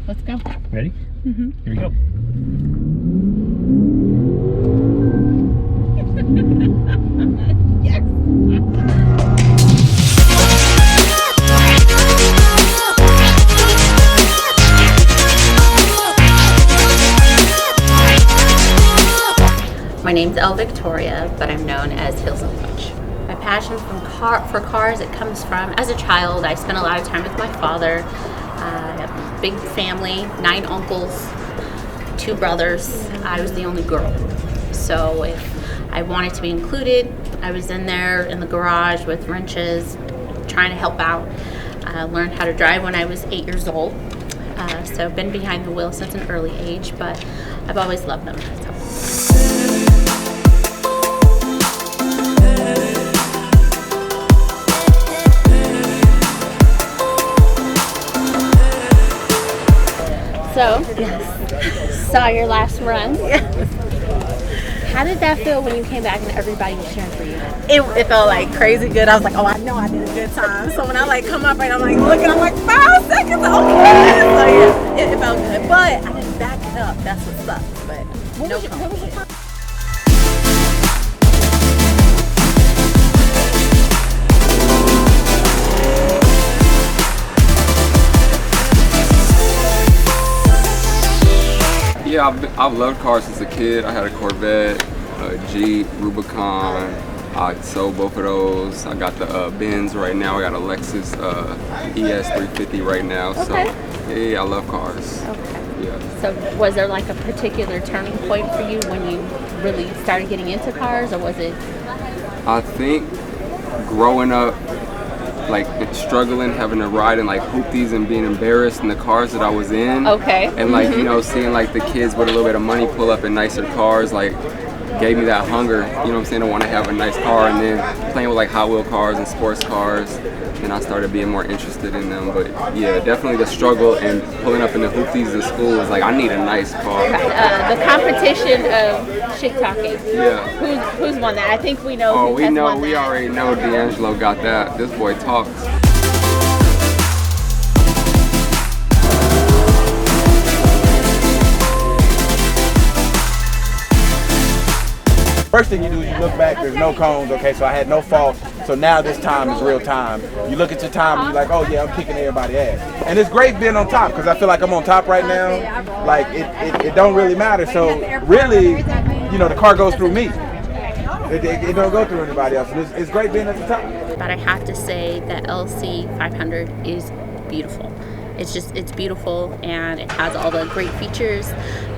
Let's go. Ready? Mm-hmm. Here we go. Yes! My name's Victoria, but I'm known as HeelsnClutch. My passion for cars, it comes from, as a child, I spent a lot of time with my father. I have a big family, 9 uncles, 2 brothers. I was the only girl. So if I wanted to be included, I was in there in the garage with wrenches, trying to help out. I learned how to drive when I was 8 years old. So I've been behind the wheel since an early age, but I've always loved them. So, yes. Saw your last run. Yes. How did that feel when you came back and everybody was cheering for you? It felt like crazy good. I was like, oh, I know I did a good time. So when I like come up and I'm like looking, I'm like 5 seconds, okay. So yeah, it felt good. But I didn't back it up. That's what sucks. But What was your time? Yeah, I've loved cars since a kid. I had a Corvette, a Jeep, Rubicon. I sold both of those. I got the Benz right now. I got a Lexus ES350 right now. Okay. So yeah, I love cars. Okay. Yeah. So was there like a particular turning point for you when you really started getting into cars, or was it? I think growing up, like struggling, having to ride in like hoopties and being embarrassed in the cars that I was in. Okay. And like, you know, seeing like the kids with a little bit of money pull up in nicer cars, like gave me that hunger, you know what I'm saying, to want to have a nice car. And then playing with like Hot Wheel cars and sports cars, and I started being more interested in them. But yeah, definitely the struggle and pulling up in the hoopties at school was like, I need a nice car. The competition of shit talking. Yeah. Who's won that? I think we know. Oh, who we has know, won we that. already know D'Angelo got that. This boy talks. First thing you do is you look back, there's no cones, okay, so I had no fault, so now this time is real time. You look at your time and you're like, oh yeah, I'm kicking everybody's ass. And it's great being on top, because I feel like I'm on top right now. Like, it don't really matter, so really, you know, the car goes through me. It don't go through anybody else. It's great being at the top. But I have to say that LC500 is beautiful. It's beautiful, and it has all the great features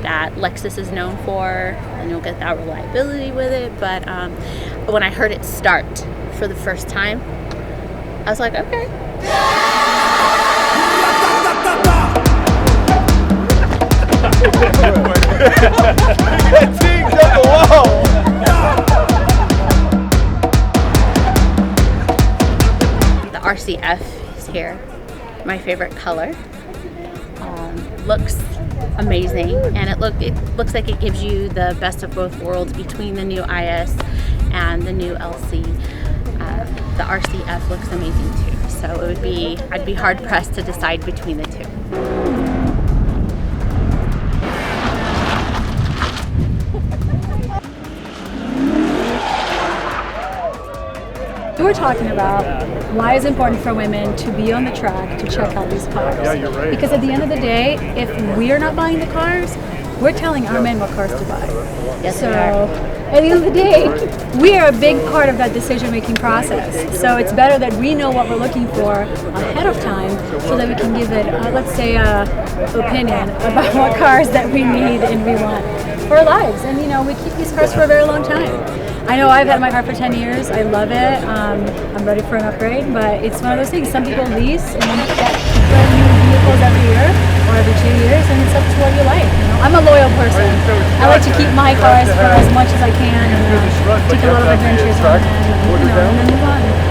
that Lexus is known for, and you'll get that reliability with it. But when I heard it start for the first time, I was like, okay. The RCF is here. My favorite color. Looks amazing, and it looks like it gives you the best of both worlds between the new IS and the new LC. The RCF looks amazing too, so I'd be hard pressed to decide between the two. We're talking about why it's important for women to be on the track to check out these cars. Yeah, you're right. Because at the end of the day, if we're not buying the cars, we're telling our men what cars to buy. Yes, so we are. at the end of the day, we are a big part of that decision-making process. So it's better that we know what we're looking for ahead of time, so that we can give it, let's say, opinion about what cars that we need and we want for our lives. And you know, we keep these cars for a very long time. I know I've had my car for 10 years. I love it. I'm ready for an upgrade, but it's one of those things. Some people lease and get brand new vehicles every year or every 2 years, and it's up to what you like. You know, I'm a loyal person. I like to keep my cars for as much as I can and take a lot of adventures on them, and then move on.